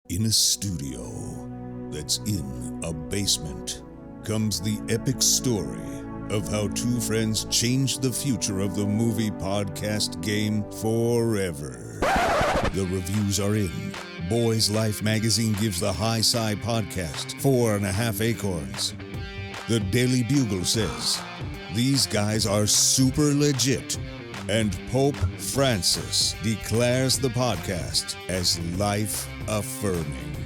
In a studio that's in a basement comes the epic story of how two friends changed the future of the movie podcast game forever. The reviews are in. Boys Life magazine gives the High Sci podcast 4.5 acorns. The Daily Bugle says, these guys are super legit. And Pope Francis declares the podcast as life-affirming.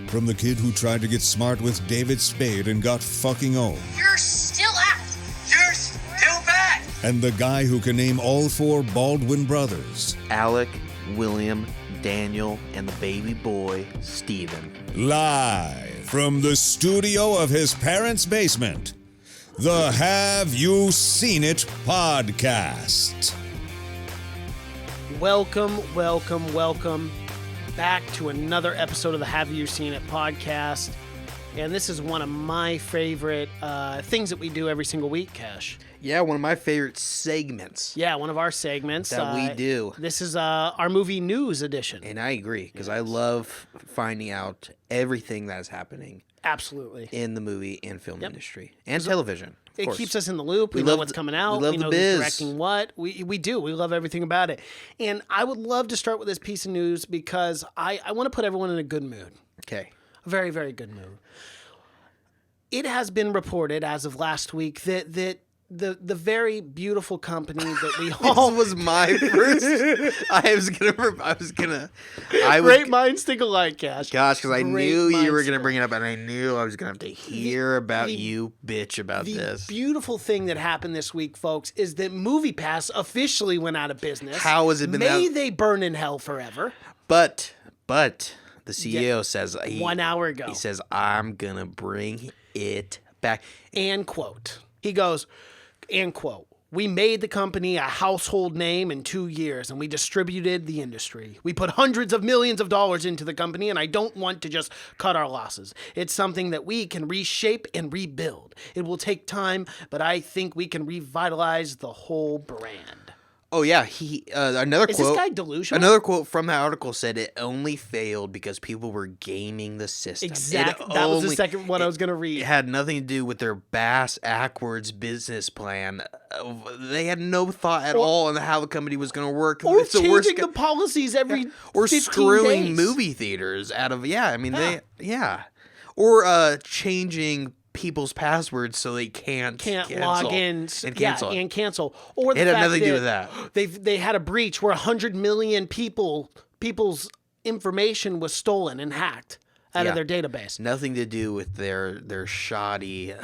From the kid who tried to get smart with David Spade and got fucking old. You're still out. You're still bad. And the guy who can name all four Baldwin brothers. Alec, William, Daniel, and the baby boy, Stephen. Live from the studio of his parents' basement. The Have You Seen It podcast. Welcome back to another episode of the Have You Seen It podcast. And this is one of my favorite things that we do every single week, Cash. Yeah, one of my favorite segments. Yeah, one of our segments. That we do. This is our movie news edition. And I agree, because I love finding out everything that is happening. Absolutely. In the movie and film industry. And television. It keeps us in the loop. We know what's coming out. We know who's directing what. We do. We love everything about it. And I would love to start with this piece of news because I want to put everyone in a good mood. Okay. A very, very good mood. It has been reported as of last week that the very beautiful company that we all... This was my first... Great minds think alike, Cash. Gosh, because I knew you were going to bring it up, and I knew I was going to have to hear about you bitch about this. The beautiful thing that happened this week, folks, is that MoviePass officially went out of business. How has it been? May they burn in hell forever. But the CEO says... 1 hour ago. He says, I'm going to bring it back. And quote. He goes... And quote, we made the company a household name in 2 years, and we distributed the industry. We put hundreds of millions of dollars into the company, and I don't want to just cut our losses. It's something that we can reshape and rebuild. It will take time, but I think we can revitalize the whole brand. Oh, yeah. Another quote. Is this guy delusional? Another quote from the article said it only failed because people were gaming the system. Exactly. That was the second one I was going to read. It had nothing to do with their bass-ackwards business plan. They had no thought at all on how the company was going to work. Or changing the policies every 15 or screwing days. Movie theaters out of, Or changing people's passwords so they can't log in and cancel. And cancel. Or the it had fact nothing to do with that. They had a breach where 100 million people's information was stolen and hacked out of their database. Nothing to do with their shoddy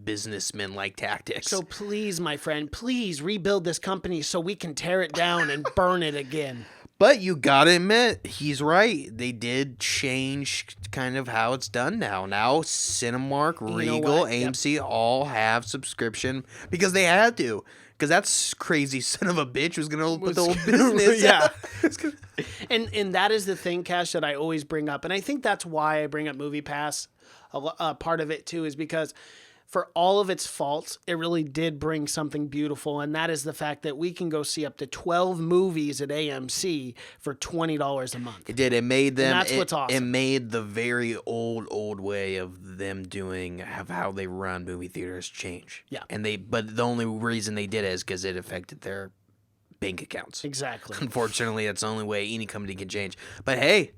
businessman-like tactics. So please, my friend, please rebuild this company so we can tear it down and burn it again. But you gotta admit, he's right. They did change kind of how it's done now. Now Cinemark, Regal, AMC all have subscription because they had to. Because that crazy son of a bitch was going to put the whole business out. And that is the thing, Cash, that I always bring up. And I think that's why I bring up MoviePass. Part of it, too, is because... for all of its faults, it really did bring something beautiful, and that is the fact that we can go see up to 12 movies at AMC for $20 a month. It did. It made them. And that's what's awesome. It made the very old way of them how they run movie theaters change. Yeah. But the only reason they did it is because it affected their bank accounts. Exactly. Unfortunately, that's the only way any company can change. But hey.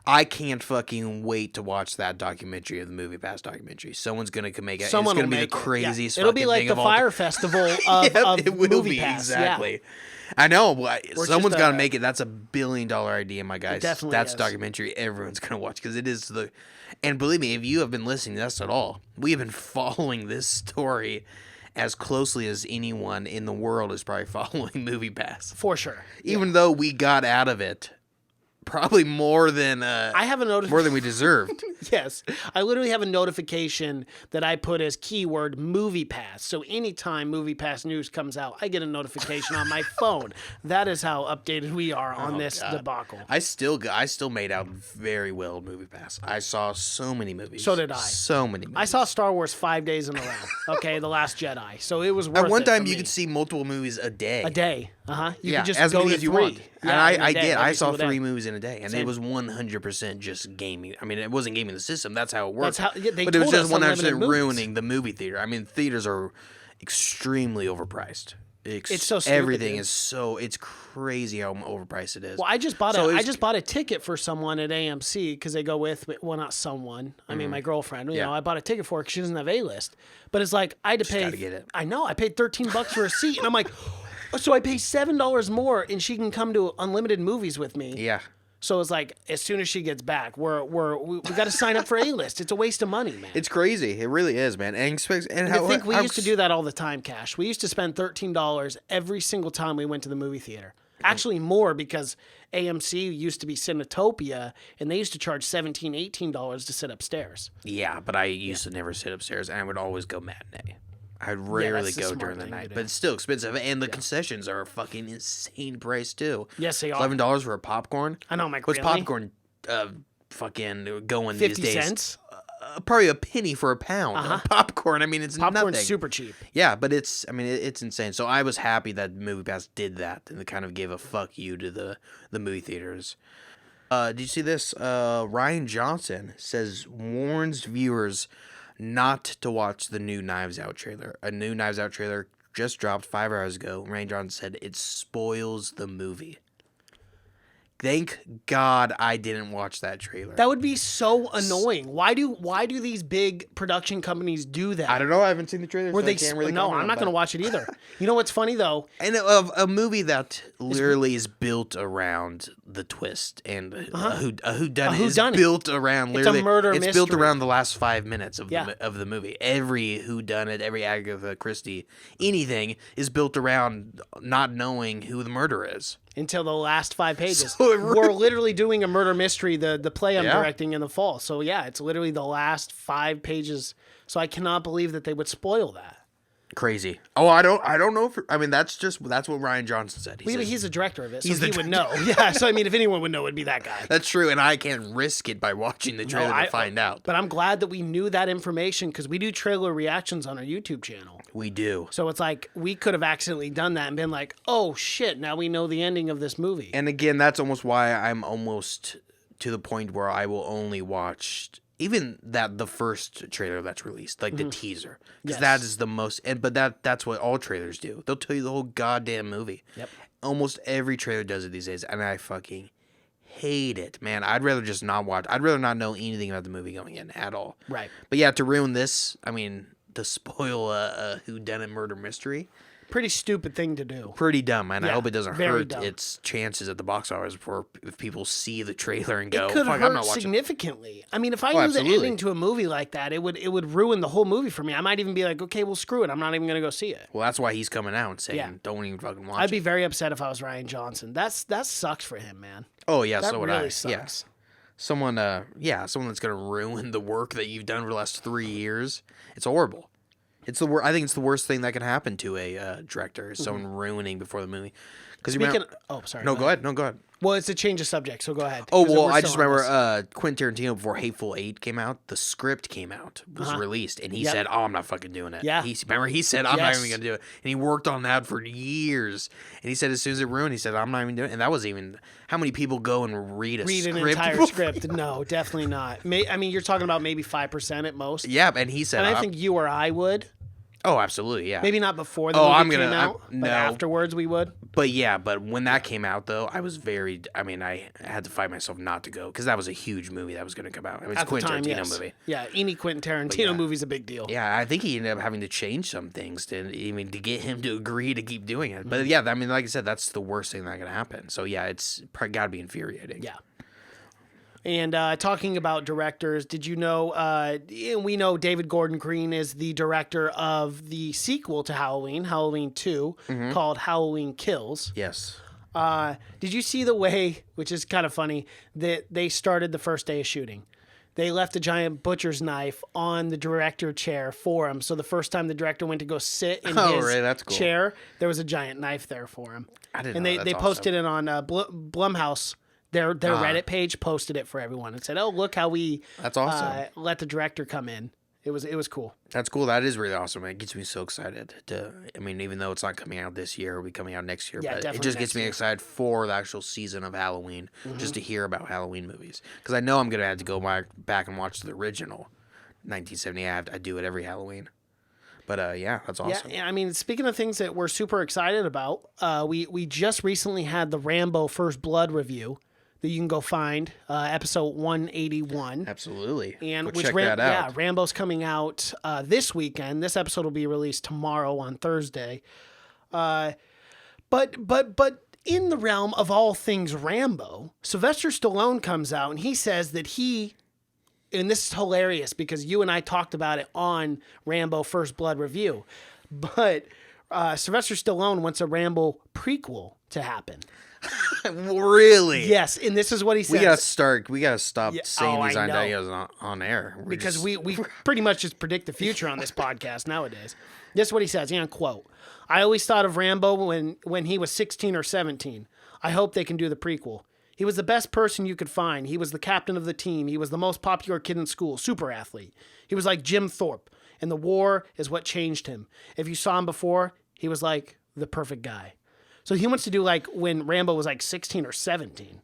I can't fucking wait to watch that documentary of the MoviePass documentary. Someone's going to make it. Someone it's going to will be the craziest It'll be like thing the Fyre Festival of it will MoviePass. Be, exactly. Yeah. I know. Someone's got to make it. That's $1 billion idea, my guys. It definitely That's is. A documentary everyone's going to watch because it is the... And believe me, if you have been listening to us at all, we have been following this story as closely as anyone in the world is probably following MoviePass. For sure. Even though we got out of it. Probably more than I have a more than we deserved. Yes, I literally have a notification that I put as keyword MoviePass. So anytime MoviePass news comes out, I get a notification on my phone. That is how updated we are on this debacle. I still made out very well at MoviePass. I saw so many movies. So did I. So many movies. I saw Star Wars 5 days in a row. Okay, The Last Jedi. So it was worth it. At one time, for you me. could see multiple movies a day. A day. You could just as go many to as you 3. want. Yeah, and I did. I saw single 3 day. movies in a day, and it was 100% just gaming. I mean, it wasn't gaming the system. That's how it works. That's how they but it was told just us 100% ruining the movie theater. I mean, theaters are extremely overpriced. It's so stupid, everything dude. is so it's crazy how overpriced it is. Well, I just bought a ticket for someone at AMC because they go with me. Well, not someone. I mean, my girlfriend. You know, I bought a ticket for her because she doesn't have A-list. But it's like I had to pay. Gotta get it. I know. I paid $13 for a seat, and I'm like, so I pay $7 more, and she can come to unlimited movies with me. Yeah. So it's like as soon as she gets back, we got to sign up for A-list. It's a waste of money, man. It's crazy. It really is, man. And I think we used to do that all the time, Cash. We used to spend $13 every single time we went to the movie theater. Actually, more because AMC used to be Cinetopia, and they used to charge $17, $18 to sit upstairs. Yeah, but I used to never sit upstairs, and I would always go matinee. I'd rarely that's the go smart during the thing to night, do. but it's still expensive, and the concessions are a fucking insane price too. Yes, they are. $11 for a popcorn. I know, Mike. What's really? popcorn? Fucking going 50 these days? cents? Probably a penny for a pound. Popcorn. I mean, it's Popcorn's nothing. super cheap. Yeah, but it's insane. So I was happy that MoviePass did that and it kind of gave a fuck you to the movie theaters. Did you see this? Ryan Johnson warns viewers not to watch the new Knives Out trailer. A new Knives Out trailer just dropped 5 hours ago. Ryan Johnson said it spoils the movie. Thank God I didn't watch that trailer. That would be so annoying. Why do these big production companies do that? I don't know. I haven't seen the trailer. Where So they I can't really no, comment I'm not on going to that. watch it either. You know what's funny though? And a movie that literally is built around the twist and a whodunit is whodunit. built around It's a literally. murder It's built mystery. around the last 5 minutes of Yeah. of the movie. Every whodunit, every Agatha Christie, anything is built around not knowing who the murderer is. Until the last 5 pages. So We're literally doing a murder mystery, the play I'm Yeah. directing in the fall. So yeah, it's literally the last 5 pages. So I cannot believe that they would spoil that. Crazy. Oh, I don't know. That's what Ryan Johnson said. He says, He's the director of it, so He's the he would know. Yeah, so I mean, if anyone would know, it'd be that guy. that's true, and I can't risk it by watching the trailer to find out. But I'm glad that we knew that information because we do trailer reactions on our YouTube channel. We do. So it's like we could have accidentally done that and been like, oh shit, now we know the ending of this movie. And again, that's almost why I'm almost to the point where I will only watch even the first trailer that's released, like the teaser, because Yes. that is the most. But that's what all trailers do. They'll tell you the whole goddamn movie. Yep. Almost every trailer does it these days, and I fucking hate it, man. I'd rather just not watch. I'd rather not know anything about the movie going in at all. Right. But yeah, to ruin this, I mean, to spoil a whodunit murder mystery. Pretty stupid thing to do. Pretty dumb, and I Yeah, hope it doesn't very hurt dumb. its chances at the box office if people see the trailer and go, It could "Fuck, I'm hurt not watching." significantly. I mean, if I knew absolutely. the ending to a movie like that, it would ruin the whole movie for me. I might even be like, okay, well, screw it. I'm not even going to go see it. Well, that's why he's coming out and saying, Yeah. "Don't even fucking watch." I'd be very upset if I was Ryan Johnson. That sucks for him, man. Oh yeah, That so would really I. sucks. Yeah. Someone that's gonna ruin the work that you've done for the last 3 years. It's horrible. It's the I think it's the worst thing that can happen to a director is someone ruining before the movie. Because Sorry. No, go ahead. No, go ahead. Well, it's a change of subject, so go ahead. Oh, 'Cause well, we're I still just on remember this. Quentin Tarantino, before Hateful Eight came out, the script came out, was released, and he Yep. said, "Oh, I'm not fucking doing it." Yeah. He said, "I'm not Yes. even going to do it." And he worked on that for years. And he said, as soon as it ruined, he said, "I'm not even doing it." And that was even, how many people go and read Read script? an entire script. No, definitely not. I mean, you're talking about maybe 5% at most. Yeah, and he said, And I think you or I would. oh, absolutely, yeah. Maybe not before the Oh, movie I'm came gonna- out, no. but afterwards we would. But when that came out, though, I had to fight myself not to go, because that was a huge movie that was going to come out. I mean, it's a At the Quentin time, Tarantino yes. movie. Yeah, any Quentin Tarantino yeah. movie's a big deal. Yeah, I think he ended up having to change some things to get him to agree to keep doing it. Mm-hmm. But yeah, I mean, like I said, that's the worst thing that can happen. So yeah, it's got to be infuriating. Yeah. And talking about directors, did you know, we know David Gordon Green is the director of the sequel to Halloween, Halloween 2, Mm-hmm. called Halloween Kills. Yes. Did you see the way, which is kind of funny, that they started the first day of shooting? They left a giant butcher's knife on the director chair for him. So the first time the director went to go sit in Oh, his really? That's cool. chair, there was a giant knife there for him. I didn't And know. they That's posted it on Blumhouse. Their Reddit page posted it for everyone and said, "Oh, look how we That's awesome. let the director come in It was cool. That's cool. That is really awesome. It gets me so excited even though it's not coming out this year, it'll be coming out next year, Yeah, but it definitely just next gets me year. excited for the actual season of Halloween, just to hear about Halloween movies. Because I know I'm going to have to go back and watch the original 1970. I do it every Halloween. But yeah, that's awesome. Yeah, I mean, speaking of things that we're super excited about, we just recently had the Rambo First Blood review that you can go find, episode 181. Absolutely. And go check that out. Yeah, Rambo's coming out this weekend. This episode will be released tomorrow on Thursday. But in the realm of all things Rambo, Sylvester Stallone comes out and he says that and this is hilarious because you and I talked about it on Rambo First Blood review, but Sylvester Stallone wants a Rambo prequel to happen. Really? Yes, and this is what he says. We gotta stop saying these I know. ideas on air. Because we pretty much just predict the future on this podcast nowadays. This is what he says, and quote, "I always thought of Rambo when he was 16 or 17. I hope they can do the prequel. He was the best person you could find. He was the captain of the team. He was the most popular kid in school, super athlete. He was like Jim Thorpe, and the war is what changed him. If you saw him before, he was like the perfect guy." So he wants to do like when Rambo was like 16 or 17.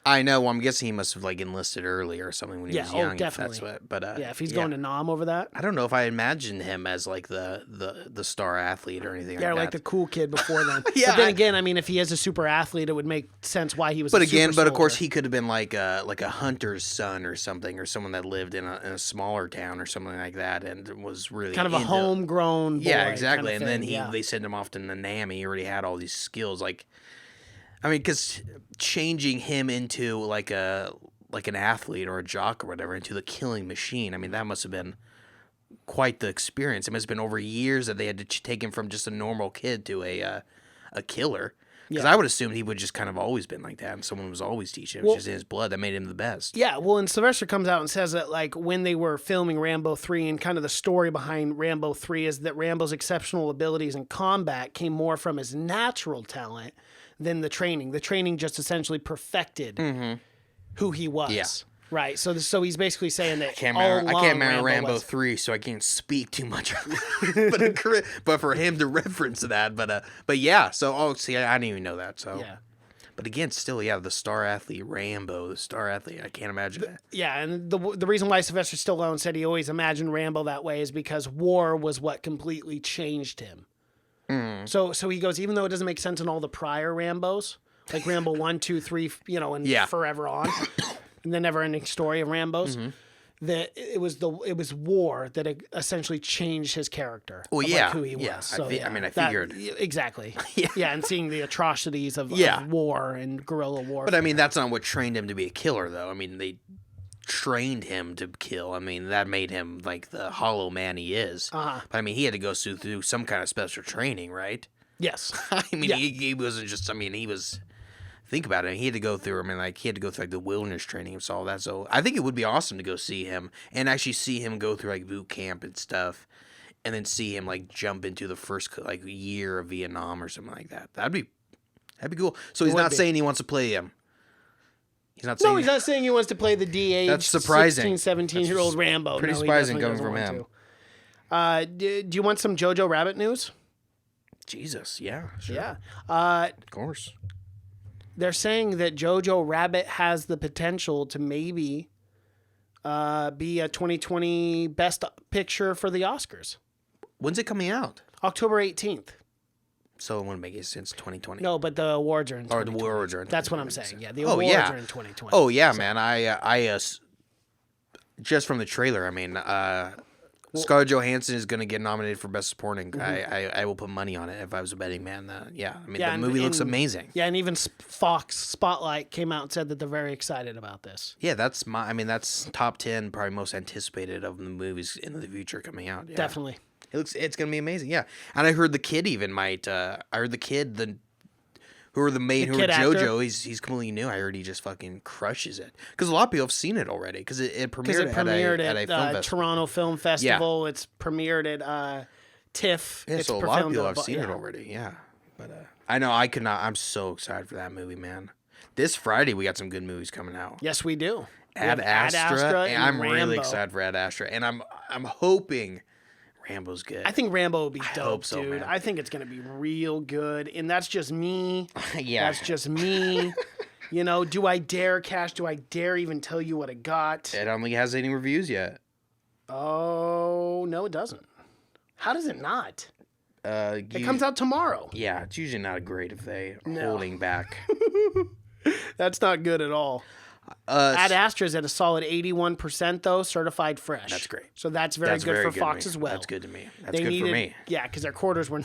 I know. Well, I'm guessing he must have like enlisted early or something when he was young. Definitely. If that's what. But if he's going to Nam over that. I don't know if I imagined him as like the star athlete or anything. Yeah, like like that. the cool kid before then. Yeah, But then again, I mean, if he is a super athlete, it would make sense why he was. But a super of course, soldier. he could have been like a hunter's son or something, or someone that lived in a smaller town or something like that, and was really kind of a homegrown. Boy Yeah, exactly. kind of And thing. then they sent him off to Nam. He already had all these skills, like. I mean, because changing him into like an athlete or a jock or whatever into the killing machine. I mean, that must have been quite the experience. It must have been over years that they had to take him from just a normal kid to a killer. Because I would assume he would just kind of always been like that, and someone was always teaching him. It was just in his blood that made him the best. Yeah, well, and Sylvester comes out and says that like when they were filming Rambo 3 and kind of the story behind Rambo 3 is that Rambo's exceptional abilities in combat came more from his natural talent than the training. The training just essentially perfected who he was. Yeah. Right. So he's basically saying that I can't all remember along Rambo was- 3, so I can't speak too much. but for him to reference that, but yeah. So see, I didn't even know that. So Yeah. But again, still, the star athlete Rambo, the star athlete. I can't imagine that. Yeah, and the reason why Sylvester Stallone said he always imagined Rambo that way is because war was what completely changed him. So he goes, even though it doesn't make sense in all the prior Rambos, like Rambo 1, 2, 3, and forever on, and the never-ending story of Rambos, that it was war that essentially changed his character. Well, of, yeah, like, who he yeah. was. So, I figured exactly. Yeah. And seeing the atrocities of war and guerrilla war. But I mean, that's not what trained him to be a killer, though. I mean, they trained him to kill. I mean, that made him like the hollow man he is. But I mean, he had to go through some kind of special training, right? Yes. I mean, he wasn't just. I mean, he was. Think about it. He had to go through. I mean, like he had to go through like the wilderness training and all that. So I think it would be awesome to go see him and actually see him go through like boot camp and stuff, and then see him like jump into the first like year of Vietnam or something like that. That'd be cool. So he's not saying he wants to play him. He's not saying. No, he's not saying he wants to play the de-aged That's surprising. 16, 17-year-old Rambo. Pretty No, he surprising definitely coming doesn't from want to. Do you want some Jojo Rabbit news? Jesus, yeah, sure. Yeah. Of course. They're saying that Jojo Rabbit has the potential to maybe be a 2020 Best Picture for the Oscars. When's it coming out? October 18th. So it wouldn't make it since 2020. No, but the awards are in 2020. Or the awards are in 2020. That's what I'm saying. Yeah, the Oh, awards yeah. are in 2020. Oh yeah, man. I just from the trailer, I mean, Scarlett Johansson is going to get nominated for Best Supporting. I will put money on it if I was a betting man. Yeah, I mean, the movie looks amazing. Yeah, and even Fox Spotlight came out and said that they're very excited about this. Yeah, that's top 10 probably most anticipated of the movies in the future coming out. Yeah. Definitely. It's gonna be amazing, yeah. And I heard the kid even might. I heard the kid who are JoJo. He's completely new. I heard he just fucking crushes it because a lot of people have seen it already because it premiered at a film festival. Toronto Film Festival. Yeah. It's premiered at TIFF. Yeah, so a lot of people have seen it already. Yeah, but I know I could not. I'm so excited for that movie, man. This Friday we got some good movies coming out. Yes, we do. Ad Astra, and I'm Rambo. really excited for Ad Astra, and I'm hoping Rambo's good. I think Rambo will be dope, hope so, dude. man. I think it's gonna be real good, and that's just me. Yeah. That's just me. You know, do I dare, Cash? Do I dare even tell you what I got? I don't think it has any reviews yet. Oh, no, it doesn't. How does it not? It comes out tomorrow. Yeah, it's usually not great if they are holding back. That's not good at all. Ad Astra's at a solid 81%, though, certified fresh. That's great. So that's very good for Fox as well. That's good to me. That's good for me. Yeah, because their quarters were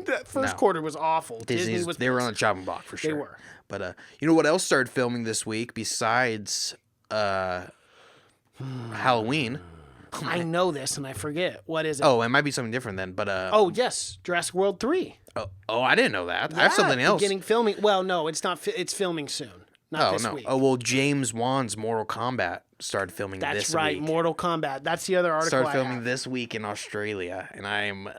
that first quarter was awful. Disney was they were on the chopping block for sure. They were. But you know what else started filming this week besides Halloween? I know this and I forget. What is it? Oh, it might be something different then. But oh yes, Jurassic World 3. Oh, I didn't know that. I have something else. Beginning filming. Well, no, it's not. It's filming soon. Not this week. Oh, well, James Wan's Mortal Kombat started filming this week. That's right, Mortal Kombat. That's the other article started filming this week in Australia, and I am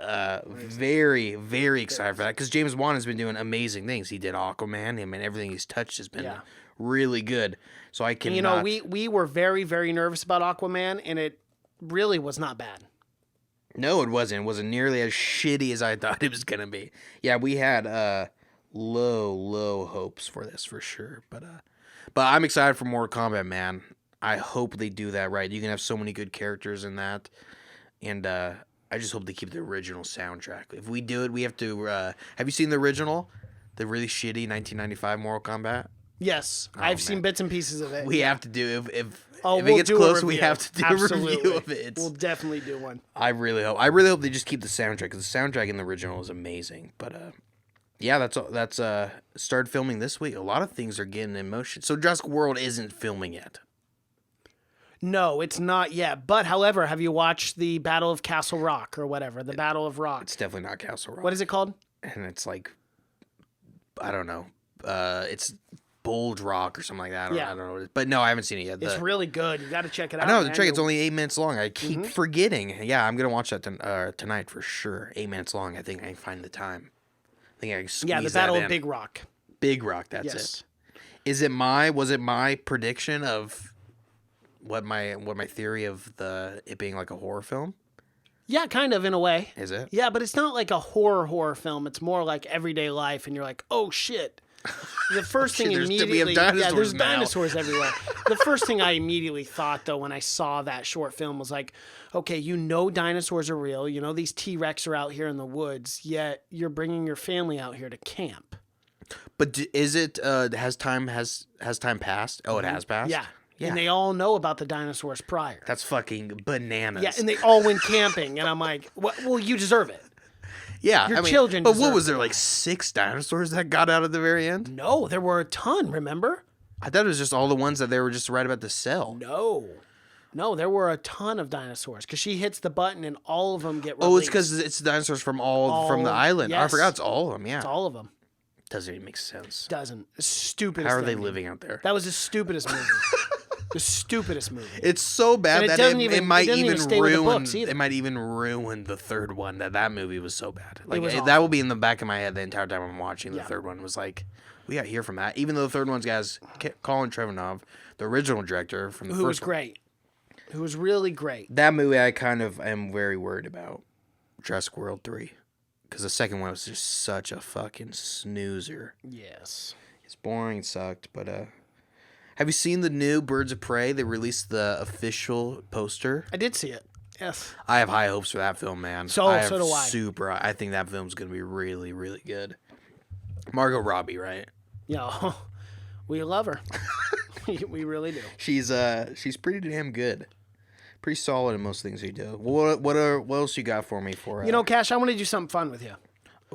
very, very excited for that because James Wan has been doing amazing things. He did Aquaman, and everything he's touched has been really good. So I can, we were very, very nervous about Aquaman, and it really was not bad. No, it wasn't. It wasn't nearly as shitty as I thought it was gonna be. Yeah, we had low hopes for this for sure, but I'm excited for Mortal Kombat, man. I hope they do that right. You can have so many good characters in that, and I just hope they keep the original soundtrack. If we do it, we have to. Have you seen the original, the really shitty 1995 Mortal Kombat? Yes, I've seen bits and pieces of it. We have to do if we'll it gets do close, we have to do a review of it. We'll definitely do one. I really hope they just keep the soundtrack because the soundtrack in the original is amazing. But yeah, that's started filming this week. A lot of things are getting in motion. So Jurassic World isn't filming yet. No, it's not yet. But however, have you watched the Battle of Castle Rock or whatever? The Battle of Rock. It's definitely not Castle Rock. What is it called? And it's like, I don't know. It's Bold Rock or something like that. I don't know. But no, I haven't seen it yet. It's really good. You got to check it out. I know the trick. It's only 8 minutes long. I keep forgetting. Yeah, I'm gonna watch that tonight for sure. 8 minutes long. I think I can find the time. I think I can squeeze the Battle that in. of Big Rock. Big Rock. That's it. Was it my prediction of what my theory of it being like a horror film? Yeah, kind of in a way. Is it? Yeah, but it's not like a horror film. It's more like everyday life, and you're like, oh shit. The first thing immediately, we have dinosaurs there's now. Dinosaurs everywhere. The first thing I immediately thought though when I saw that short film was like, okay, dinosaurs are real. You know these T-Rex are out here in the woods. Yet you're bringing your family out here to camp. But is it? Has time passed? Oh, it has passed. Yeah. And they all know about the dinosaurs prior. That's fucking bananas. Yeah, and they all went camping, and I'm like, well, you deserve it. Yeah, Your children But what deserve was there, like 6 dinosaurs that got out at the very end? No, there were a ton, remember? I thought it was just all the ones that they were just right about to sell. No, there were a ton of dinosaurs because she hits the button and all of them get released. Oh, it's because it's dinosaurs from from the island. Yes. I forgot it's all of them, yeah. It's all of them. Doesn't even make sense. Doesn't. Stupid. How are they living out there? That was the stupidest movie. The stupidest movie. It's so bad that it might even ruin. It might even ruin the third one. That movie was so bad. Like was that will be in the back of my head the entire time I'm watching. The third one was like, we got to hear from that. Even though the third one's guys, Colin Trevorrow, the original director from the first. Who was great. Who was really great. That movie I kind of am very worried about. Jurassic World 3, because the second one was just such a fucking snoozer. Yes. It's boring, sucked, but have you seen the new Birds of Prey? They released the official poster. I did see it. Yes. I have high hopes for that film, man. So do I. I think that film's going to be really, really good. Margot Robbie, right? Yeah. We love her. we really do. She's pretty damn good. Pretty solid in most things you do. What else you got for me for? Cash, I want to do something fun with you.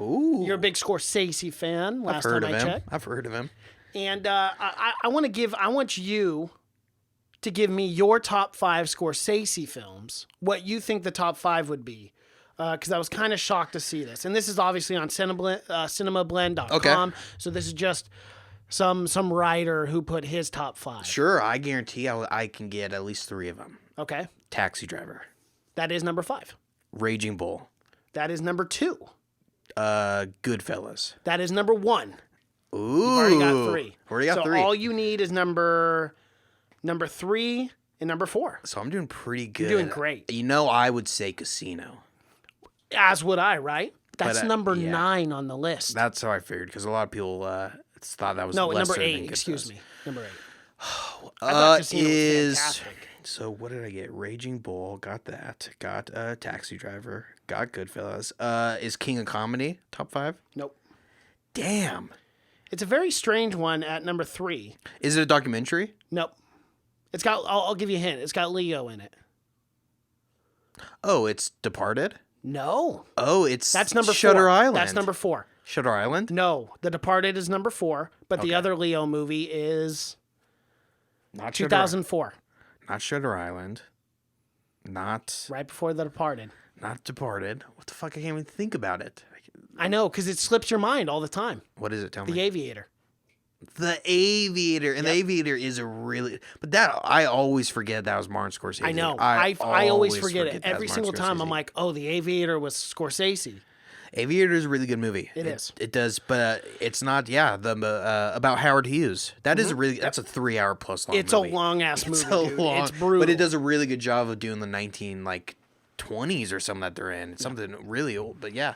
Ooh. You're a big Scorsese fan. Last time I checked. I've heard of him. And I want you to give me your top 5 Scorsese films. What you think the top 5 would be. Because I was kind of shocked to see this. And this is obviously on cinemablend.com. Okay. So this is just some writer who put his top 5. Sure, I guarantee I can get at least 3 of them. Okay. Taxi Driver. That is number 5. Raging Bull. That is number 2. Goodfellas. That is number 1. Ooh. You've already got 3. Already got so 3. All you need is number 3 in number 4. So I'm doing pretty good. You're doing great. You know, I would say Casino. As would I, right? That's But, number yeah. 9 on the list. That's how I figured, because a lot of people thought that was No, lesser number 8. than Excuse Goodfellas. me. Number 8. I thought Casino was Is fantastic. so what did I get? Raging Bull, got that. Got Taxi Driver, got Goodfellas. Is King of Comedy top 5? Nope. Damn. It's a very strange one at number 3. Is it a documentary? Nope. It's got. I'll give you a hint. It's got Leo in it. Oh, it's Departed. No. Oh, it's That's number 4. Shutter Island. That's number 4. Shutter Island. No, The Departed is number 4, but the Okay. other Leo movie is Not 2004, Not Shutter Island. Not right before The Departed. Not Departed. What the fuck? I can't even think about it. I know, because it slips your mind all the time. What is it? Tell The me. Aviator. The Aviator, and The Aviator is a really, but that I always forget that was Martin Scorsese. I know. I always forget it. that was Every Martin single time I'm Scorsese. like, oh, The Aviator was Scorsese. Aviator is a really good movie. It is. It does, but it's not. Yeah, the about Howard Hughes. That is really. That's a 3 hour plus long. It's movie. a long ass movie. It's so dude. long, It's brutal. but it does a really good job of doing the 1920s or something that they're in. It's something really old, but yeah,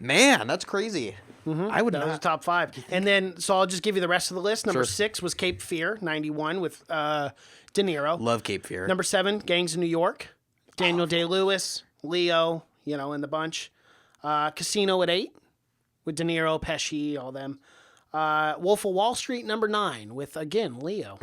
man, that's crazy. I would That was not. top 5. And then, so I'll just give you the rest of the list. Number Sure. 6 was Cape Fear, 91, with De Niro. Love Cape Fear. Number 7, Gangs of New York. Daniel Day-Lewis, Leo, in the bunch. Casino at 8, with De Niro, Pesci, all them. Wolf of Wall Street, number 9, with, again, Leo.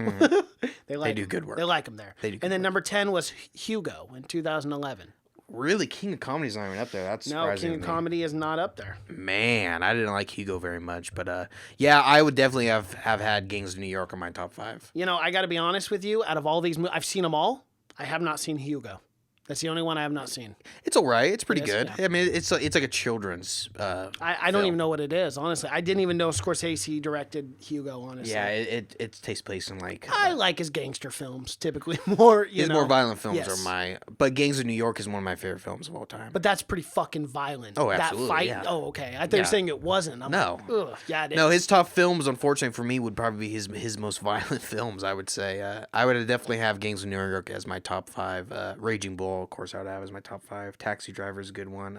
They do him. good work. They like him there. They do good and then number 10 was Hugo in 2011. Really, King of Comedy's not even up there. That's No, surprising. King to of me. Comedy is not up there. Man, I didn't like Hugo very much, but yeah, I would definitely have had Gangs of New York in my top 5. I got to be honest with you. Out of all these movies, I've seen them all. I have not seen Hugo. That's the only one I have not seen. It's all right. It's pretty It is, good. yeah. I mean, it's like a children's. I don't even know what it is, honestly. I didn't even know Scorsese directed Hugo, honestly. Yeah, it takes place in like. I like his gangster films, typically more, his more violent films Yes. are my. But Gangs of New York is one of my favorite films of all time. But that's pretty fucking violent. Oh, absolutely, That fight. yeah. Oh, okay. I thought you were saying it wasn't. I'm No. like, ugh, yeah, it is. No, his top films, unfortunately for me, would probably be his most violent films. I would say I would definitely have Gangs of New York as my top 5. Raging Bull, of course, I would have as my top 5. Taxi Driver is a good one.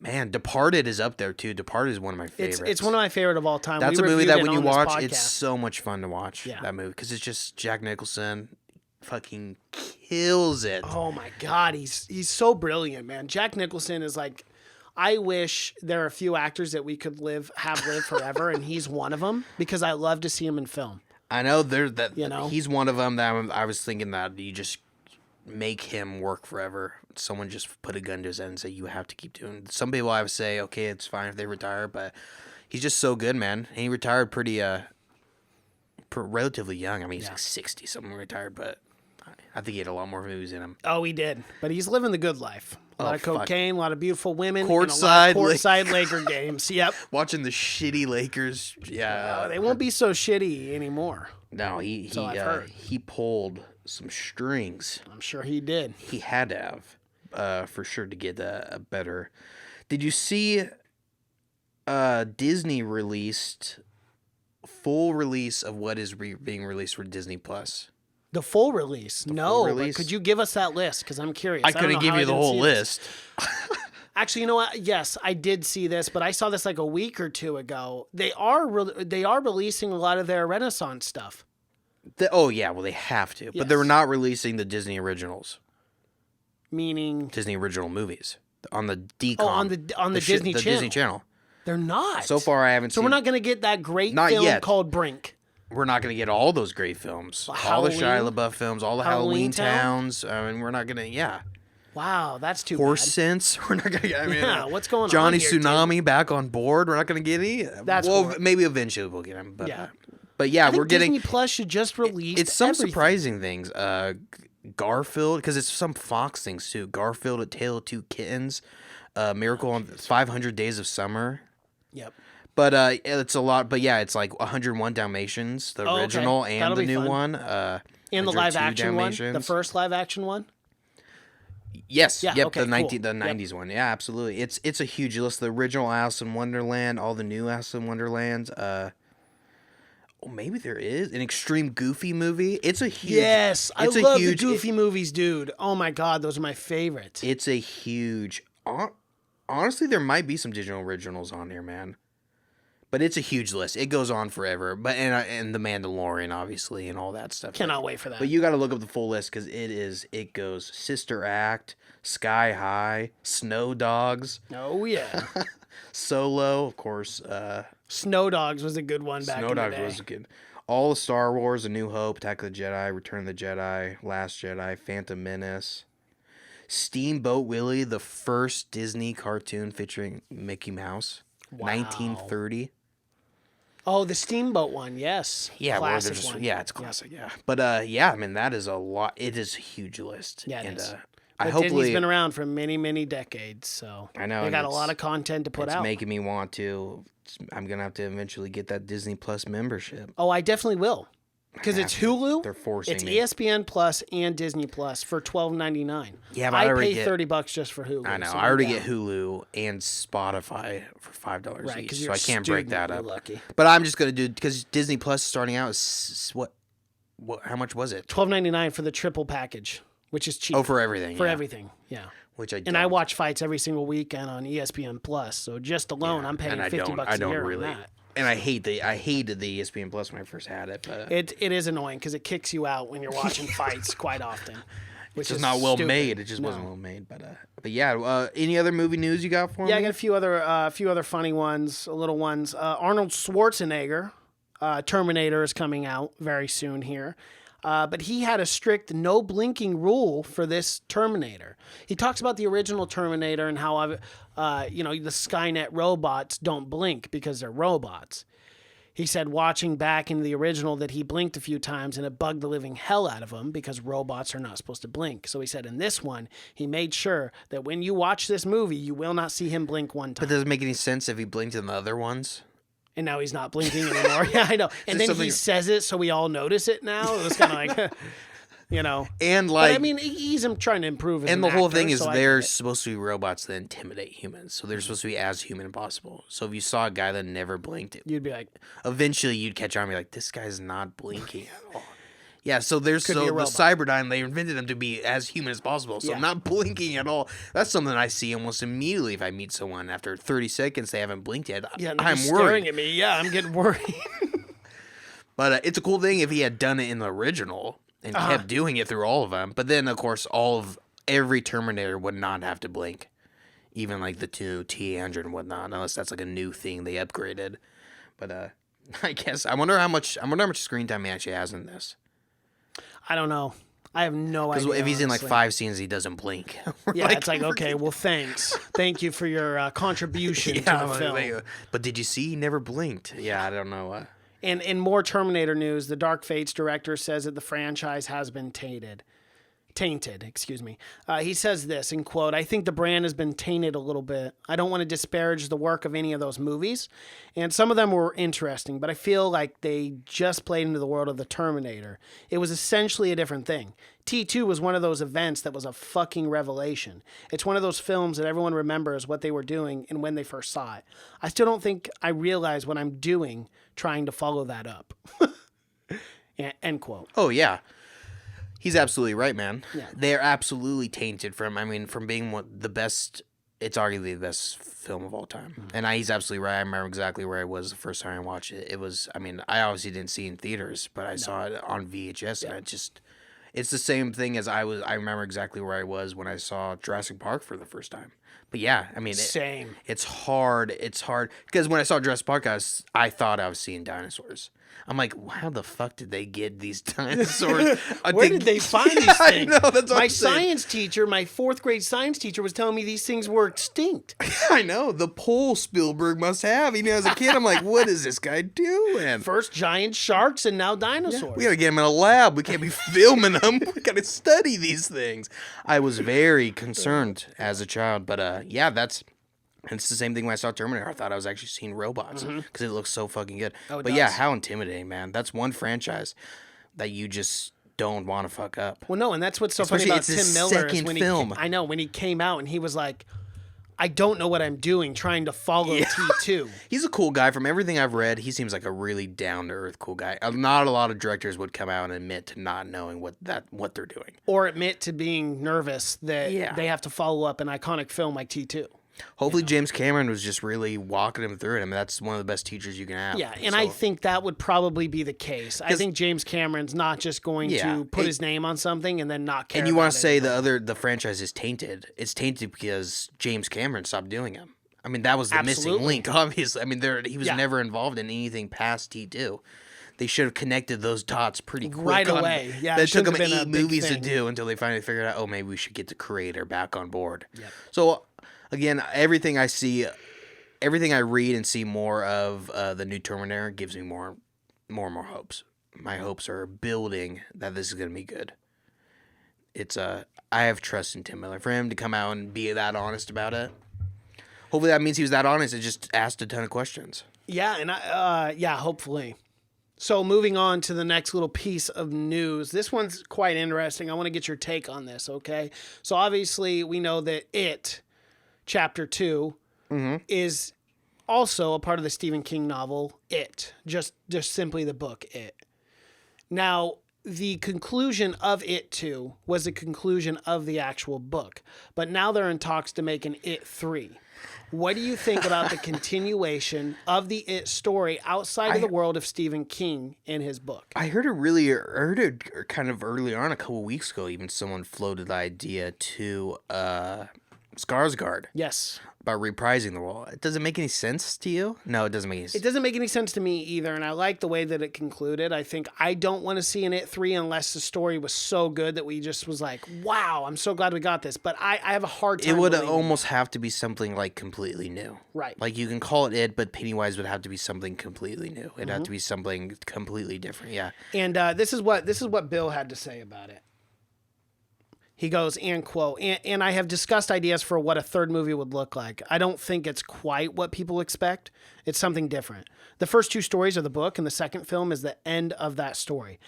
Man, Departed is up there too. Departed is one of my favorites. It's one of my favorite of all time. That's We a movie reviewed that it when you on this watch, podcast. it's so much fun to watch. Yeah. That movie because it's just Jack Nicholson fucking kills it. Oh my God, he's so brilliant, man. Jack Nicholson is like, I wish there are a few actors that we could have lived forever, and he's one of them because I love to see him in film. I know he's one of them that I was thinking that you just make him work forever. Someone just put a gun to his head and say you have to keep doing. Some people I would say okay, it's fine if they retire, but he's just so good, man. And he retired pretty relatively young. I mean, he's like 60 something retired, but I think he had a lot more movies in him. Oh, he did, but he's living the good life. A lot of fuck. cocaine, a lot of beautiful women, Courtside and a lot of courtside Laker games. Yep. Watching the shitty Lakers, yeah. They won't be so shitty anymore. No, he So I've heard. he pulled some strings. I'm sure he did. He had to have, for sure, to get a better. Did you see? Disney released full release of what is being released for Disney Plus. The full release. No, release? but could you give us that list? Because I'm curious. I don't couldn't know give how you I the didn't whole see this. list. Actually, you know what? Yes, I did see this, but I saw this like a week or two ago. They are releasing a lot of their Renaissance stuff. Oh yeah, well they have to, but they're Yes. not releasing the Disney originals, Meaning, Disney original movies on the DCOM. oh, on the Disney the Channel. Disney Channel. They're not. So far, I haven't So seen. we're not going to get that great Not film yet. called Brink. We're not going to get all those great films, all the Shia Halloween? LaBeouf films, all the Halloween Halloween Town? towns. I mean, we're not going to. Yeah, Wow, that's too Horse bad. Sense. We're not going to get. I mean, Yeah, what's going on Johnny here, Tim? Tsunami back on board. We're not going to get any. That's well, horrible. maybe eventually we'll get him. But Yeah. but yeah, I think we're getting. Disney Plus should just release. It's some everything. surprising things. Garfield, because it's some Fox things too. Garfield, A Tale of Two Kittens, Miracle on 500 Days of Summer. Yep. But it's a lot. But yeah, it's like 101 Dalmatians, the Oh, okay. original, and That'll the be new fun. one. And the 102 live action one, the Dalmatians. first live action one. Yes, Yeah, yep, okay, the cool. 90s one. Yeah, absolutely. It's a huge list. The original Alice in Wonderland, all the new Alice in Wonderlands, Oh, maybe there is an extreme Goofy movie. It's a huge. Yes, I it's a love huge, the Goofy movies, dude. Oh my god, those are my favorites. It's a huge. Honestly, there might be some digital originals on here, man. But it's a huge list. It goes on forever. But and The Mandalorian, obviously, and all that stuff. Cannot wait for that. But you got to look up the full list because it goes Sister Act, Sky High, Snow Dogs. Oh yeah. Solo, of course. Snow Dogs was a good one back Snow in the Dogs day. was good. All of Star Wars, A New Hope, Attack of the Jedi, Return of the Jedi, Last Jedi, Phantom Menace. Steamboat Willie, the first Disney cartoon featuring Mickey Mouse. Wow. 1930. Oh, the Steamboat one, yes. Yeah, classic one. Yeah, it's classic. Yeah, but yeah, I mean that is a lot. It is a huge list. Yeah, it is. I But Disney's hopefully been around for many, many decades, so I know they and got a it's- lot of content to put it's out. making me want to. I'm gonna have to eventually get that Disney Plus membership. Oh, I definitely will. Because it's Hulu, They're forcing it's me. ESPN Plus and Disney Plus for $12.99. Yeah, but I I already pay get- $30 just for Hulu. I know. so I already I'm get down. Hulu and Spotify for $5 Right, each, 'cause so you're I a can't break student, that you're up. lucky. But I'm just gonna do because Disney Plus starting out is what? How much was it? $12.99 for the triple package, which is cheap. Oh, for everything. For yeah. everything, yeah. Which I And I don't. watch fights every single weekend on ESPN Plus, so just alone, I'm paying And I $50 don't- I a don't year really. on that. And I hated the ESPN Plus when I first had it, but It is annoying because it kicks you out when you're watching fights quite often. Which it's just is not well stupid. made. It just wasn't well made. But yeah. Any other movie news you got for me? Yeah, I got a few other funny ones, little ones. Arnold Schwarzenegger, Terminator is coming out very soon here. But he had a strict no blinking rule for this Terminator. He talks about the original Terminator and how, the Skynet robots don't blink because they're robots. He said watching back in the original that he blinked a few times and it bugged the living hell out of him because robots are not supposed to blink. So he said in this one, he made sure that when you watch this movie, you will not see him blink one time. But does it make any sense if he blinked in the other ones? And now he's not blinking anymore. Yeah, I know. And then he says it so we all notice it now. It was kind of like, And But like, I mean, he's trying to improve as and an the whole actor, thing is so I they're get it. supposed to be robots that intimidate humans, so they're supposed to be as human as possible. So if you saw a guy that never blinked, You'd be like, eventually you'd catch on and be like, this guy's not blinking at all. Yeah, so there's Could be a the robot. Cyberdyne, they invented them to be as human as possible, so Yeah. not blinking at all. That's something I see almost immediately if I meet someone. After 30 seconds, they haven't blinked yet. yeah, I'm he's worried. staring at me. Yeah, I'm getting worried. But it's a cool thing if he had done it in the original and kept doing it through all of them. But then, of course, every Terminator would not have to blink, even like the two T-800 and whatnot, unless that's like a new thing they upgraded. But I guess I wonder how much screen time he actually has in this. I don't know. I have no idea. Because if he's in like honestly. 5 scenes, he doesn't blink. Yeah, it's like, okay, well, thanks. Thank you for your contribution to the film. But did you see he never blinked? Yeah, I don't know. And in more Terminator news, the Dark Fates director says that the franchise has been tainted. He says this, in quote, I think the brand has been tainted a little bit. I don't want to disparage the work of any of those movies. And some of them were interesting, but I feel like they just played into the world of the Terminator. It was essentially a different thing. T2 was one of those events that was a fucking revelation. It's one of those films that everyone remembers what they were doing and when they first saw it. I still don't think I realize what I'm doing trying to follow that up. Yeah, end quote. Oh, yeah. He's absolutely right, man. Yeah. They're absolutely tainted from being the best. It's arguably the best film of all time. Mm-hmm. And he's absolutely right. I remember exactly where I was the first time I watched it. It was, I obviously didn't see it in theaters, but I saw it on VHS, and it's the same thing as I remember exactly where I was when I saw Jurassic Park for the first time. But yeah, Same. It's hard. It's hard because when I saw Jurassic Park, I thought I was seeing dinosaurs. I'm like, how the fuck did they get these dinosaurs? Where did they find these things? I know, that's what my I'm saying. science teacher, my 4th grade science teacher, was telling me these things were extinct. I know. The pole Spielberg must have. As a kid, I'm like, what is this guy doing? First giant sharks and now dinosaurs. We gotta get him in a lab. We can't be filming them. We gotta study these things. I was very concerned as a child, but yeah, it's the same thing when I saw Terminator. I thought I was actually seeing robots because it looks so fucking good. Oh, it but yeah, does. how intimidating, man. That's one franchise that you just don't want to fuck up. Well, no, and that's what's so Especially funny about it's his Tim Miller. second When film. I know when he came out and he was like, I don't know what I'm doing trying to follow T2. He's a cool guy. From everything I've read, he seems like a really down-to-earth cool guy. Not a lot of directors would come out and admit to not knowing what they're doing. Or admit to being nervous that they have to follow up an iconic film like T2. Hopefully James Cameron was just really walking him through it. I mean, that's one of the best teachers you can have. Yeah, and I think that would probably be the case. I think James Cameron's not just going to put his name on something and then not care. And you want to say the franchise is tainted. It's tainted because James Cameron stopped doing them. I mean, that was the missing link, obviously. I mean, he was never involved in anything past T2. They should have connected those dots pretty quick. Right away. Yeah, that took them 8 movies to do until they finally figured out, maybe we should get the creator back on board. Yep. So, again, everything I read and see more of the new Terminator gives me more and more hopes. My hopes are building that this is going to be good. I have trust in Tim Miller. For him to come out and be that honest about it, hopefully that means he was that honest and just asked a ton of questions. Yeah, and hopefully. So moving on to the next little piece of news. This one's quite interesting. I want to get your take on this, okay? So obviously we know that It, Chapter 2, is also a part of the Stephen King novel, It. Just simply the book, It. Now, the conclusion of It 2 was the conclusion of the actual book. But now they're in talks to make an It 3. What do you think about the continuation of the It story outside of the world of Stephen King in his book? I heard it kind of early on, a couple weeks ago, even someone floated the idea to Skarsgård. Yes. About reprising the role. Does it make any sense to you? No, it doesn't make any sense. It doesn't make any sense to me either, and I like the way that it concluded. I think I don't want to see an It 3 unless the story was so good that we just was like, wow, I'm so glad we got this. But I have a hard time. It would almost have to be something like completely new. Right. Like you can call it It, but Pennywise would have to be something completely new. It'd have to be something completely different, yeah. And this is what Bill had to say about it. He goes, and quote, and I have discussed ideas for what a third movie would look like. I don't think it's quite what people expect. It's something different. The first 2 stories are the book, and the second film is the end of that story.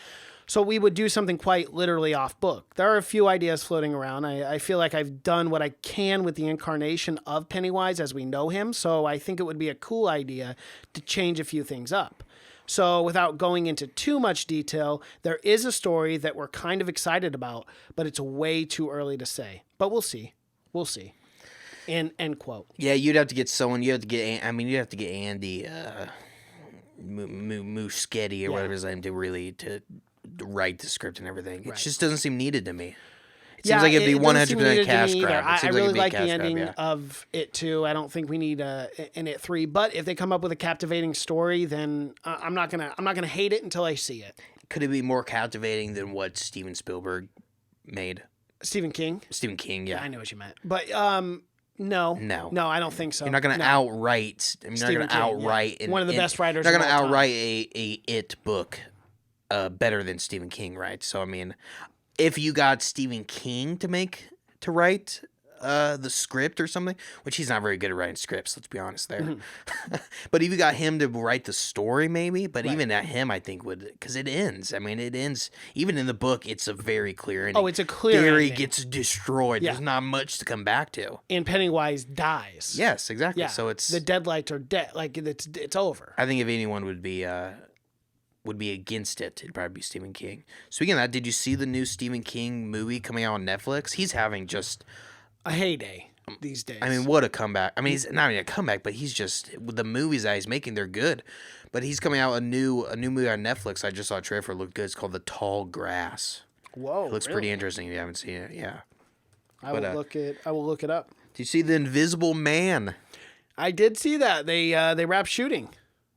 So we would do something quite literally off book. There are a few ideas floating around. I feel like I've done what I can with the incarnation of Pennywise as we know him, so I think it would be a cool idea to change a few things up. So without going into too much detail, there is a story that we're kind of excited about, but it's way too early to say. But we'll see. We'll see. End quote. Yeah, you'd have to get someone. You'd have to get Andy Muschietti or whatever his name to write the script and everything. It just doesn't seem needed to me. It seems like it'd be 100% cash grab. I really like the ending of It 2. I don't think we need an It 3. But if they come up with a captivating story, then I'm not gonna hate it until I see it. Could it be more captivating than what Steven Spielberg made? Stephen King, yeah. I know what you meant, but no, I don't think so. You're not gonna outright. I mean, you're not gonna outright one of the best writers. You're not gonna outright a It book better than Stephen King, right? So I mean. If you got Stephen King to write the script or something, which he's not very good at writing scripts, let's be honest there. Mm-hmm. But if you got him to write the story, maybe. But even at him, I think would, because it ends. I mean, it ends. Even in the book, it's a very clear ending. Oh, it's a clear Gary ending. gets destroyed. Yeah. There's not much to come back to. And Pennywise dies. Yes, exactly. Yeah. So it's the deadlights are dead. Like it's over. I think if anyone would be against it, it'd probably be Stephen King. Speaking of that, did you see the new Stephen King movie coming out on Netflix? He's having just a heyday these days. I mean, what a comeback. I mean, he's not even a comeback, but he's just, the movies that he's making, they're good. But he's coming out a new movie on Netflix. I just saw a trailer for it. It looked good. It's called The Tall Grass. Whoa, it looks pretty interesting if you haven't seen it. Yeah. I will look it up. Did you see The Invisible Man? I did see that. They wrapped shooting.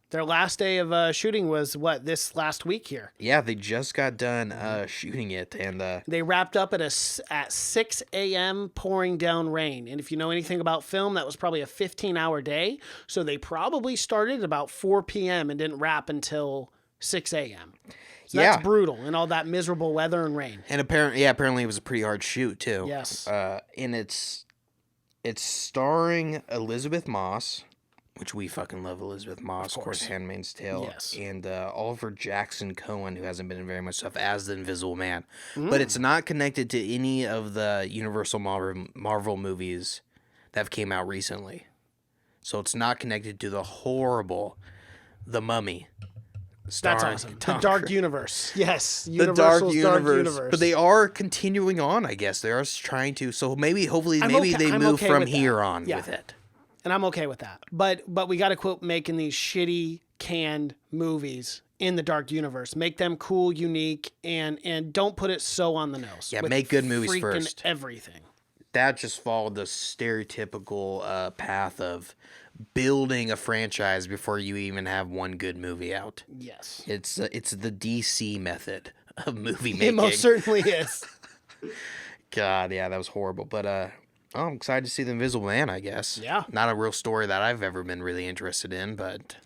Their last day of shooting was this last week here. Yeah, they just got done shooting it, and they wrapped up at 6 a.m. pouring down rain. And if you know anything about film, that was probably a 15-hour day. So they probably started at about 4 p.m. and didn't wrap until 6 a.m. So that's brutal, and all that miserable weather and rain. And apparently it was a pretty hard shoot too. Yes. And it's starring Elizabeth Moss. Which we fucking love Elizabeth Moss, of course, Handmaid's Tale. Yes. And Oliver Jackson Cohen, who hasn't been in very much stuff, as the Invisible Man. But it's not connected to any of the Universal Marvel movies that have came out recently. So it's not connected to the horrible The Mummy. That's awesome. The Dark Universe. Yes. The Dark Universal's Universe. But they are continuing on, I guess. They are trying to. So hopefully they move from here on with it. And I'm okay with that. But we got to quit making these shitty canned movies in the Dark Universe. Make them cool, unique, and don't put it so on the nose. Yeah, make good movies first. Everything. That just followed the stereotypical path of building a franchise before you even have one good movie out. Yes. It's the DC method of movie making. It most certainly is. God, yeah, that was horrible. But I'm excited to see The Invisible Man, I guess. Yeah. Not a real story that I've ever been really interested in, but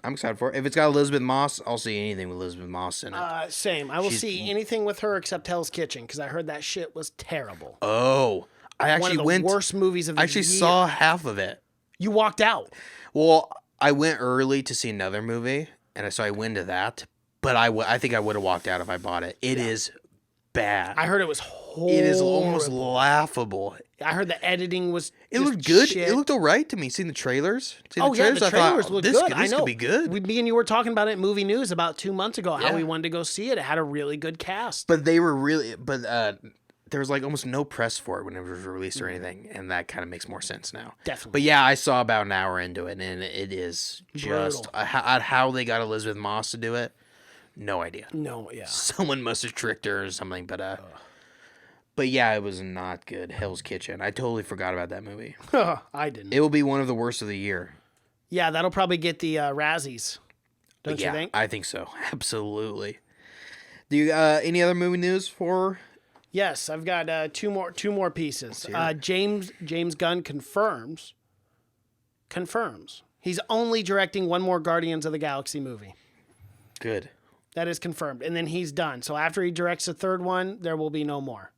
I'm excited for it. If it's got Elizabeth Moss, I'll see anything with Elizabeth Moss in it. Same. I will see anything with her except Hell's Kitchen, because I heard that shit was terrible. Oh. I actually One of the worst movies of the year. I actually saw half of it. You walked out. Well, I went early to see another movie, and so I went to that. But I think I would have walked out if I bought it. It is bad. I heard it was horrible. It is almost laughable. I heard the editing was. It looked good. Shit. It looked all right to me. Seeing the trailers. The trailers looked good. I know. This could be good. Me and you were talking about it in Movie News about 2 months ago. How we wanted to go see it. It had a really good cast. But they were really. There was like almost no press for it when it was released or anything, and that kind of makes more sense now. Definitely. But yeah, I saw about an hour into it, and it is just how they got Elizabeth Moss to do it. No idea. No, yeah. Someone must have tricked her or something, but yeah, it was not good. Hell's Kitchen. I totally forgot about that movie. I didn't. It will be one of the worst of the year. Yeah, that'll probably get the Razzies. Don't you think? I think so. Absolutely. Do you any other movie news for? Yes, I've got two more pieces. James Gunn confirms he's only directing one more Guardians of the Galaxy movie. Good. That is confirmed, and then he's done. So after he directs the third one, there will be no more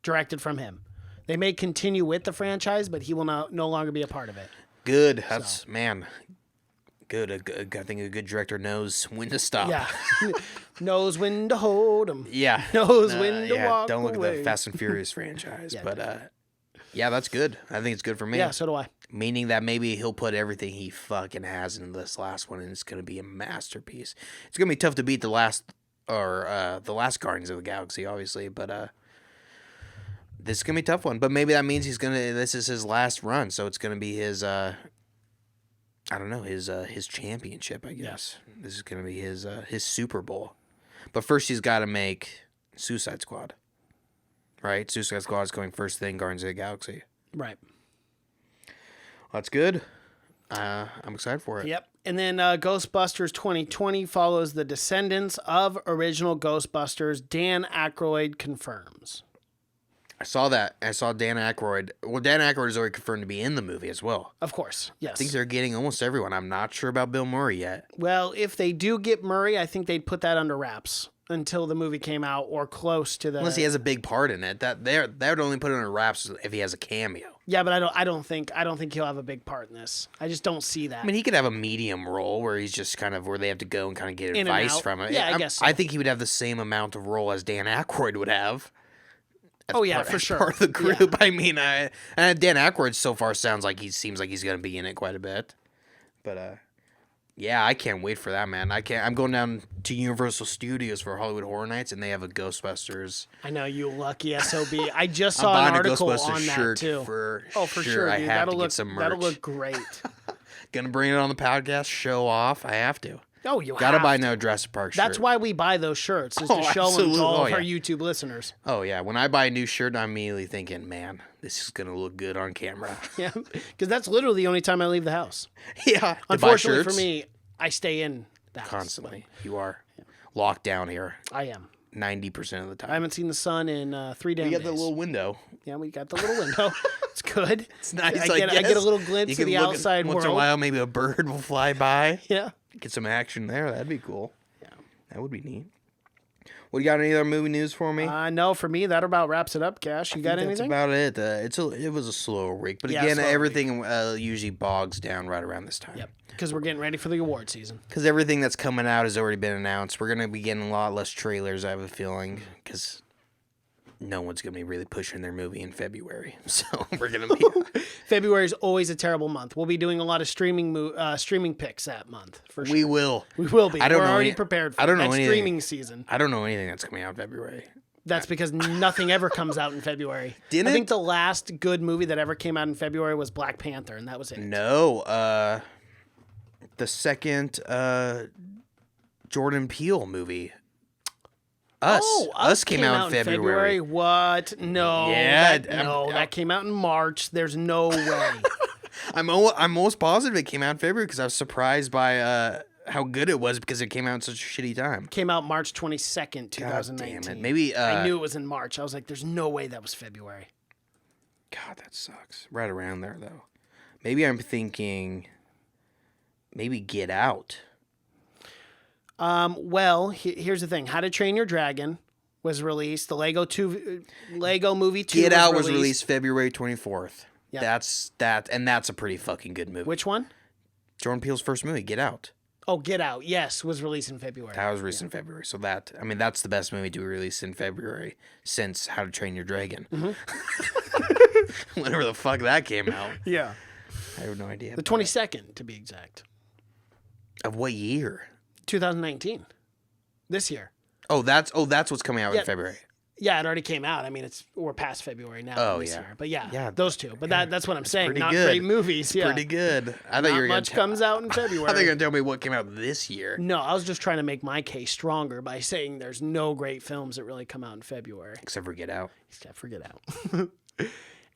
directed from him. They may continue with the franchise, but he will no longer be a part of it. Good. That's good. I think a good director knows when to stop. Yeah. Knows when to hold him. Yeah. Knows when to walk Don't look away. at the Fast and Furious franchise. Yeah, that's good. I think it's good for me. Yeah, so do I. Meaning that maybe he'll put everything he fucking has in this last one, and it's going to be a masterpiece. It's going to be tough to beat the last Guardians of the Galaxy, obviously, but this is going to be a tough one. But maybe that means this is his last run, so it's going to be his his championship, I guess. Yeah. This is going to be his Super Bowl. But first he's got to make Suicide Squad. Right? Suicide Squad is going first thing, Guardians of the Galaxy. Right. Well, that's good. I'm excited for it. Yep. And then Ghostbusters 2020 follows the descendants of original Ghostbusters. Dan Aykroyd confirms. I saw that. I saw Dan Aykroyd. Well, Dan Aykroyd is already confirmed to be in the movie as well. Of course, yes. I think they're getting almost everyone. I'm not sure about Bill Murray yet. Well, if they do get Murray, I think they'd put that under wraps until the movie came out or close to the. Unless he has a big part in it, that would only put it under wraps if he has a cameo. Yeah, but I don't think he'll have a big part in this. I just don't see that. I mean, he could have a medium role where he's just kind of where they have to go and kind of get advice from him. Yeah, I guess so. I think he would have the same amount of role as Dan Aykroyd would have. For sure. Part of the group. Yeah. I mean, Dan Aykroyd so far seems like he's going to be in it quite a bit. But yeah, I can't wait for that, man. I'm going down to Universal Studios for Hollywood Horror Nights, and they have a Ghostbusters. I know, you lucky SOB. I just saw an article on that too. For sure, I dude. have to get some merch. That'll look great. Gonna bring it on the podcast, show off. I have to. Oh, you gotta buy no Jurassic Park shirt. That's why we buy those shirts, is to show them to all of our YouTube listeners. Oh yeah, when I buy a new shirt, I'm immediately thinking, man, this is gonna look good on camera. Yeah, because that's literally the only time I leave the house. Yeah, unfortunately for me, I stay in the house constantly. You are locked down here. I am 90% of the time. I haven't seen the sun in 3 days. We got the little window. Yeah, we got the little window. It's good. It's nice. I get a little glimpse of the outside world. Once in a while, maybe a bird will fly by. Yeah. Get some action there. That'd be cool. Yeah. That would be neat. What, you got any other movie news for me? No, for me, that about wraps it up, Cash. You got anything? That's about it. It was a slower week. But again, everything usually bogs down right around this time. Yep. Because we're getting ready for the award season. Because everything that's coming out has already been announced. We're going to be getting a lot less trailers, I have a feeling. Because no one's going to be really pushing their movie in February. So we're going to be... February is always a terrible month. We'll be doing a lot of streaming picks that month, for sure. We will. We will be. I don't We're know already any- prepared for I don't know next anything. streaming season. I don't know anything that's coming out in February. That's because nothing ever comes out in February. Didn't I it? think the last good movie that ever came out in February was Black Panther, and that was it. No. The second Jordan Peele movie. Us came out in February. What? No. Yeah, that came out in March. There's no way. I'm almost positive it came out in February because I was surprised by how good it was because it came out in such a shitty time. Came out March 22nd, 2019. God damn it. Maybe I knew it was in March. I was like, there's no way that was February. God, that sucks. Right around there though. Maybe I'm thinking maybe Get Out. Well, here's the thing. How to Train Your Dragon was released. The Lego Movie 2 Get Out was released February 24th. Yeah. That's a pretty fucking good movie. Which one? Jordan Peele's first movie, Get Out. Oh, Get Out. Yes, was released in February. That was released in February. So that's the best movie to be released in February since How to Train Your Dragon. Whenever the fuck that came out. Yeah. I have no idea. The 22nd, to be exact. Of what year? 2019. This year. Oh, that's what's coming out in February. Yeah, it already came out. I mean, we're past February now. This year. But yeah, those two. But that's what I'm saying. Not good. great movies. Yeah. Pretty good. I thought you were Not much comes out in February. I thought you were gonna tell me what came out this year. No, I was just trying to make my case stronger by saying there's no great films that really come out in February. Except for Get Out.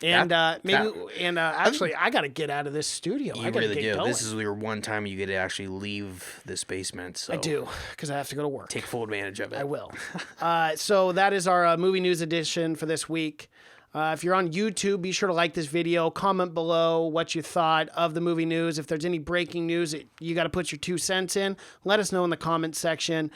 Actually, I got to get out of this studio. You I got to really get do. going. This is your one time you get to actually leave this basement. So I do, because I have to go to work. take full advantage of it. I will. So that is our movie news edition for this week. If you're on YouTube, be sure to like this video, comment below what you thought of the movie news. If there's any breaking news, you got to put your 2 cents in. Let us know in the comment section.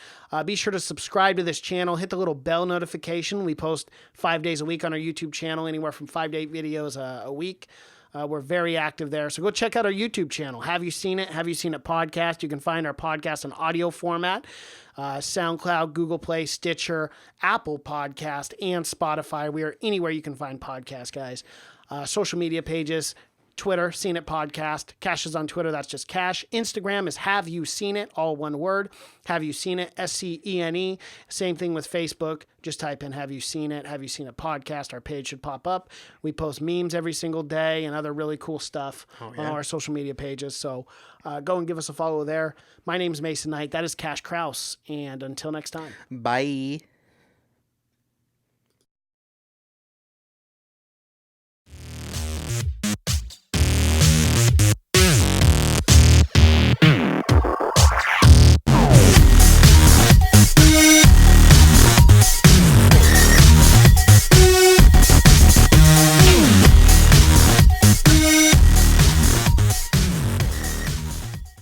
Be sure to subscribe to this channel. Hit the little bell notification. We post 5 days a week on our YouTube channel, anywhere from 5 to 8 videos a week. We're very active there. So go check out our YouTube channel. Have You Seen It? Have You Seen It podcast? You can find our podcast in audio format. SoundCloud, Google Play, Stitcher, Apple Podcast, and Spotify. We are anywhere you can find podcasts, guys. Social media pages, Twitter, Seen It Podcast. Cash is on Twitter. That's just Cash. Instagram is Have You Seen It? All one word. Have You Seen It? SCENE. Same thing with Facebook. Just type in Have You Seen It? Have You Seen It Podcast? Our page should pop up. We post memes every single day and other really cool stuff on our social media pages. So go and give us a follow there. My name's Mason Knight. That is Cash Kraus. And until next time. Bye.